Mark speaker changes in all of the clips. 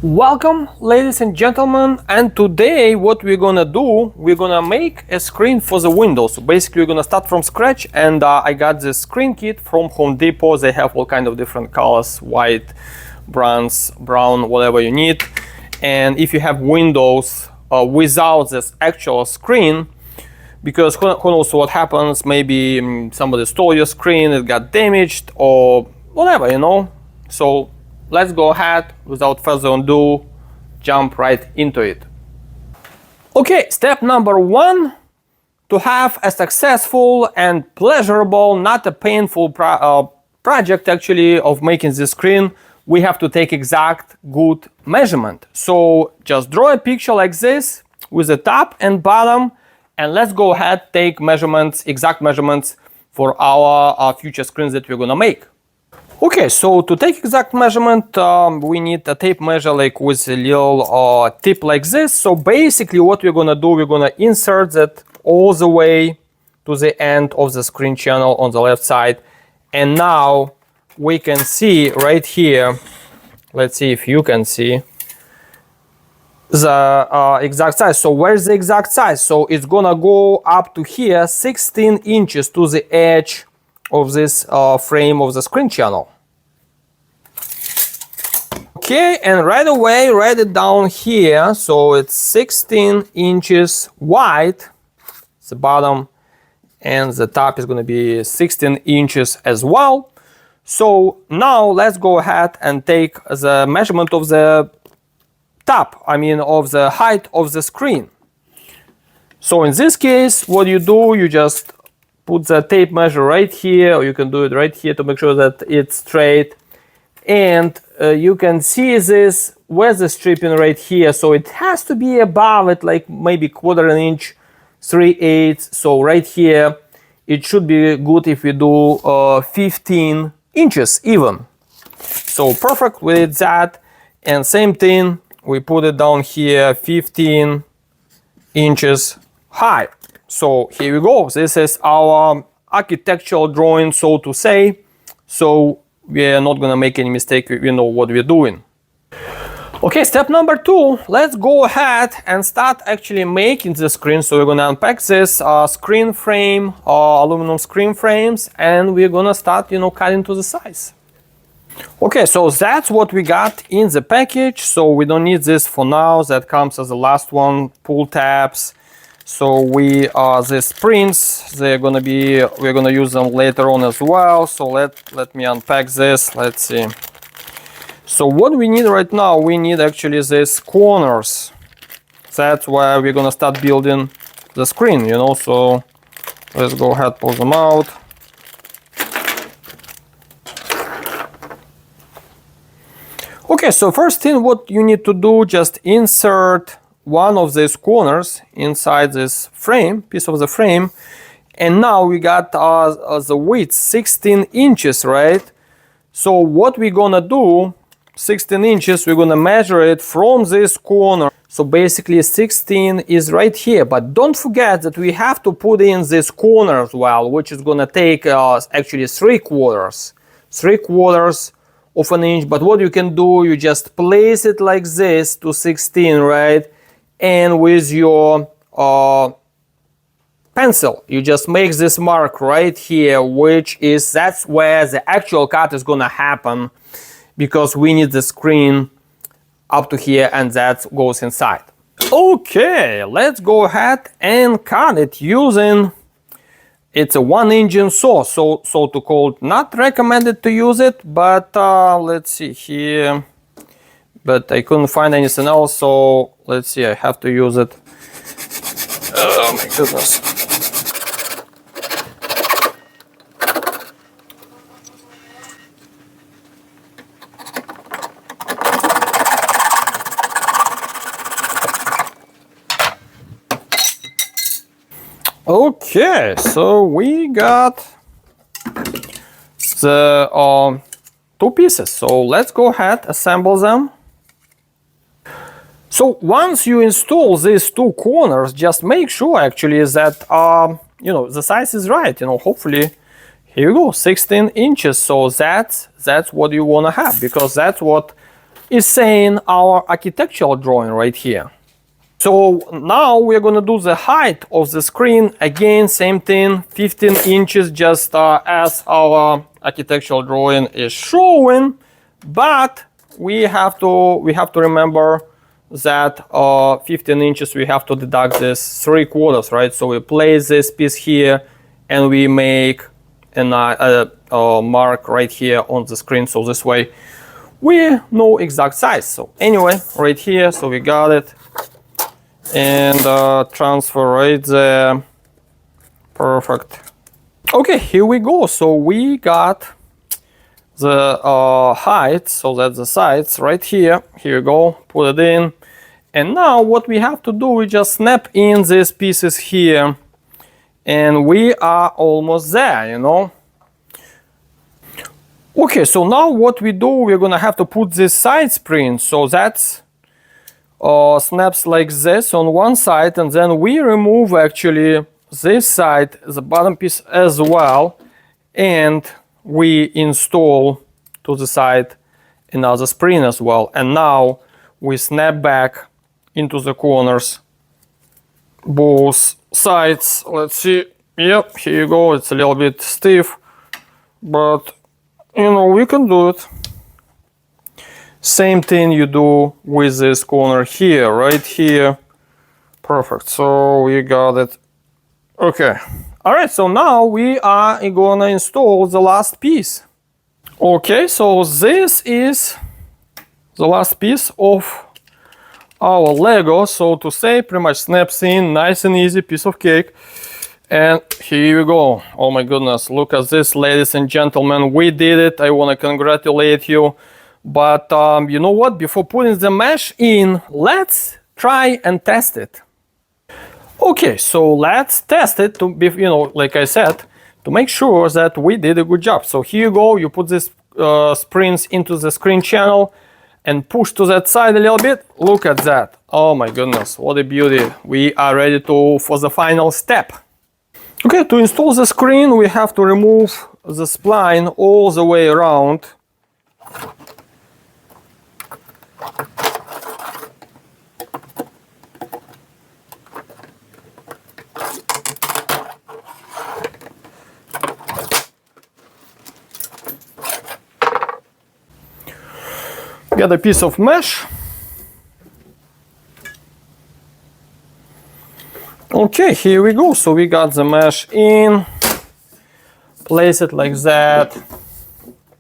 Speaker 1: Welcome, ladies and gentlemen, and today what we're gonna do, we're gonna make a screen for the windows. So basically we're gonna start from scratch, and I got this screen kit from Home Depot. They have all kind of different colors, white, bronze, brown, whatever you need. And if you have windows without this actual screen, because who knows what happens, maybe somebody stole your screen, it got damaged or whatever, you know. So let's go ahead, without further ado, jump right into it. Okay, step number one, to have a successful and pleasurable, not a painful project actually of making this screen, we have to take exact good measurement. So just draw a picture like this with the top and bottom, and let's go ahead, take measurements, exact measurements for our future screens that we're gonna make. Okay, so to take exact measurement, we need a tape measure like with a little tip like this. So basically what we're gonna do, we're gonna insert that all the way to the end of the screen channel on the left side. And now we can see right here, let's see if you can see the exact size. So where's the exact size? So it's gonna go up to here, 16 inches to the edge of this frame of the screen channel. Okay, and right away write it down here. So it's 16 inches wide, the bottom, and the top is going to be 16 inches as well. So now let's go ahead and take the measurement of the top, of the height of the screen. So in this case, what you do, you just put the tape measure right here, or you can do it right here to make sure that it's straight. And you can see this with the stripping right here. So it has to be above it, like maybe 1/4 inch, 3/8. So right here, it should be good if we do 15 inches even. So perfect with that. And same thing, we put it down here, 15 inches high. So here we go. This is our architectural drawing, so to say. So we are not gonna make any mistake. We know what we're doing. Okay, step number two. Let's go ahead and start actually making the screen. So we're gonna unpack this screen frame, aluminum screen frames, and we're gonna start, cutting to the size. Okay, so that's what we got in the package. So we don't need this for now. That comes as the last one. Pull tabs. So the springs, we're gonna use them later on as well. So let me unpack this. Let's see. So what we need right now, we need actually these corners. That's where we're gonna start building the screen, So let's go ahead, pull them out. Okay, so first thing what you need to do, just insert one of these corners inside this frame, piece of the frame. And now we got the width 16 inches, right? So what we're gonna do, 16 inches, we're gonna measure it from this corner. So basically 16 is right here, but don't forget that we have to put in this corner as well, which is gonna take actually 3/4 of an inch. But what you can do, you just place it like this to 16, right? And with your pencil, you just make this mark right here, that's where the actual cut is gonna happen, because we need the screen up to here, and that goes inside. Okay, let's go ahead and cut it using, it's a 1-inch saw, so to call, not recommended to use it, but let's see here. But I couldn't find anything else, so let's see, I have to use it. Oh my goodness. Okay, so we got the two pieces. So let's go ahead, assemble them. So once you install these two corners, just make sure actually that the size is right. Hopefully, here you go, 16 inches. So that's what you want to have, because that's what is saying our architectural drawing right here. So now we're gonna do the height of the screen. Again, same thing, 15 inches, just as our architectural drawing is showing. But we have to remember that 15 inches, we have to deduct this 3/4, right? So we place this piece here, and we make a mark right here on the screen. So this way, we know exact size. So anyway, right here, so we got it. And transfer right there. Perfect. Okay, here we go. So we got the height, so that's the sides right here. Here you go, put it in. And now what we have to do, we just snap in these pieces here. And we are almost there, you know. Okay, so now what we do, we're gonna have to put this side spring. So that's snaps like this on one side, and then we remove actually this side, the bottom piece as well, and we install to the side another spring as well. And now we snap back into the corners both sides. Let's see. Yep, here you go. It's a little bit stiff, but you know, we can do it. Same thing you do with this corner here, right here. Perfect. So we got it. Okay. All right. So now we are gonna install the last piece. Okay. So this is the last piece of our Lego, so to say, pretty much snaps in, nice and easy, piece of cake. And here we go. Oh my goodness, look at this, ladies and gentlemen, we did it. I want to congratulate you. But you know what, before putting the mesh in, let's try and test it. Okay, so let's test it to be, you know, like I said, to make sure that we did a good job. So here you go, you put these springs into the screen channel and push to that side a little bit. Look at that. Oh my goodness, what a beauty. We are ready for the final step. Okay, to install the screen, we have to remove the spline all the way around. Get a piece of mesh. Okay, here we go. So we got the mesh in. Place it like that.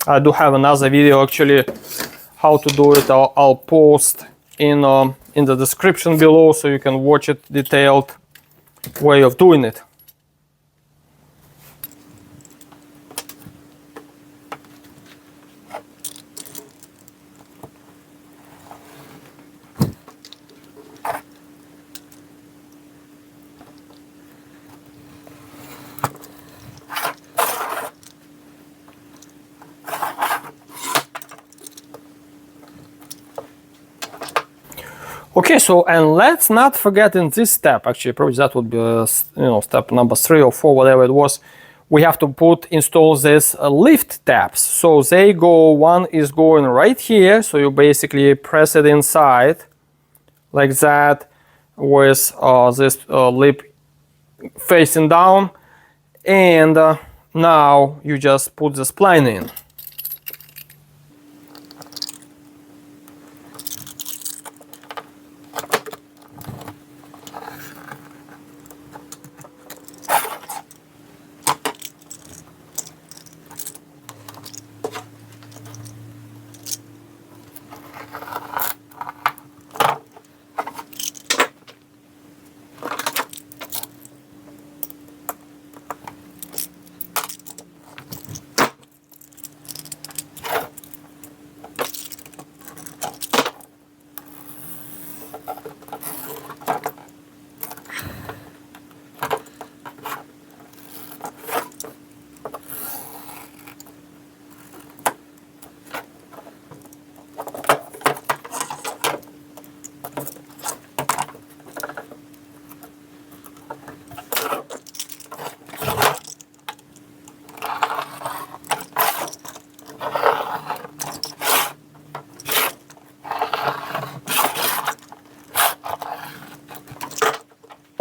Speaker 1: I do have another video actually how to do it. I'll post in the description below so you can watch it detailed way of doing it. Okay, so and let's not forget in this step, actually probably that would be step number 3 or 4, whatever it was, we have to install this lift tabs. So they go, one is going right here, so you basically press it inside like that with this lip facing down, and now you just put the spline in.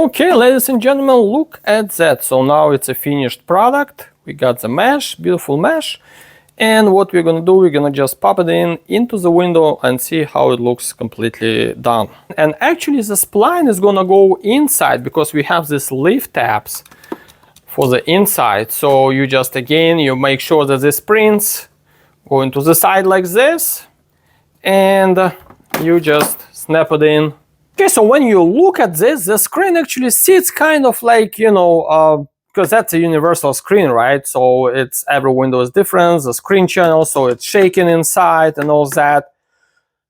Speaker 1: Okay, ladies and gentlemen, look at that. So now it's a finished product. We got the mesh, beautiful mesh. And what we're gonna do, we're gonna just pop it into the window and see how it looks completely done. And actually the spline is gonna go inside because we have these lift tabs for the inside. So you just, again, you make sure that the springs go into the side like this, and you just snap it in. Okay, so when you look at this, the screen actually sits kind of like, you know, because that's a universal screen, right? So it's every window is different, the screen channel, so it's shaking inside and all that.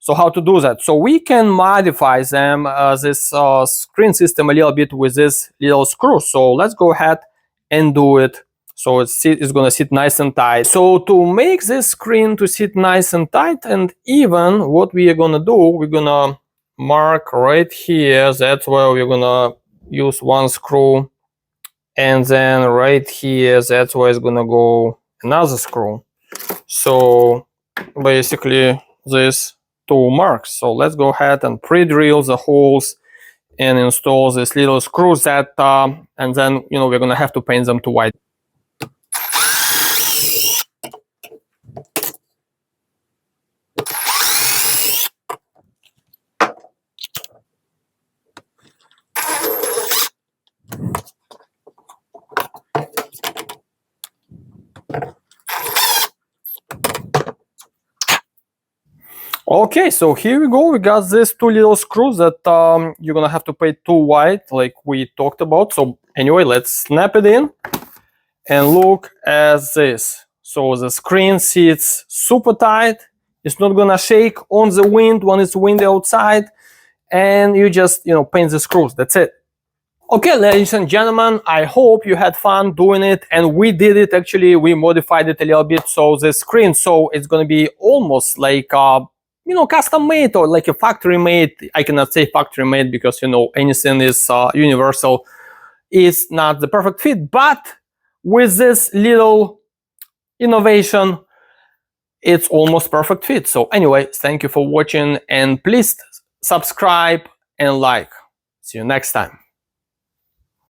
Speaker 1: So how to do that? So we can modify them, this screen system a little bit with this little screw. So let's go ahead and do it. So it's gonna sit nice and tight. So to make this screen to sit nice and tight and even, what we are gonna do, we're gonna mark right here. That's where we're gonna use one screw, and then right here, that's where it's gonna go another screw. So basically this two marks. So let's go ahead and pre-drill the holes and install these little screws that, and then, you know, we're gonna have to paint them to white. Okay, so here we go. We got these two little screws that you're gonna have to paint to white, like we talked about. So anyway, let's snap it in and look at this. So the screen sits super tight. It's not gonna shake on the wind when it's windy outside, and you just, you know, paint the screws. That's it. Okay, ladies and gentlemen, I hope you had fun doing it, and we did it. Actually, we modified it a little bit. So the screen, so it's gonna be almost like you know, custom made or like a factory made. I cannot say factory made because, you know, anything is universal. It's not the perfect fit, but with this little innovation, it's almost perfect fit. So anyway, thank you for watching, and please subscribe and like. See you next time.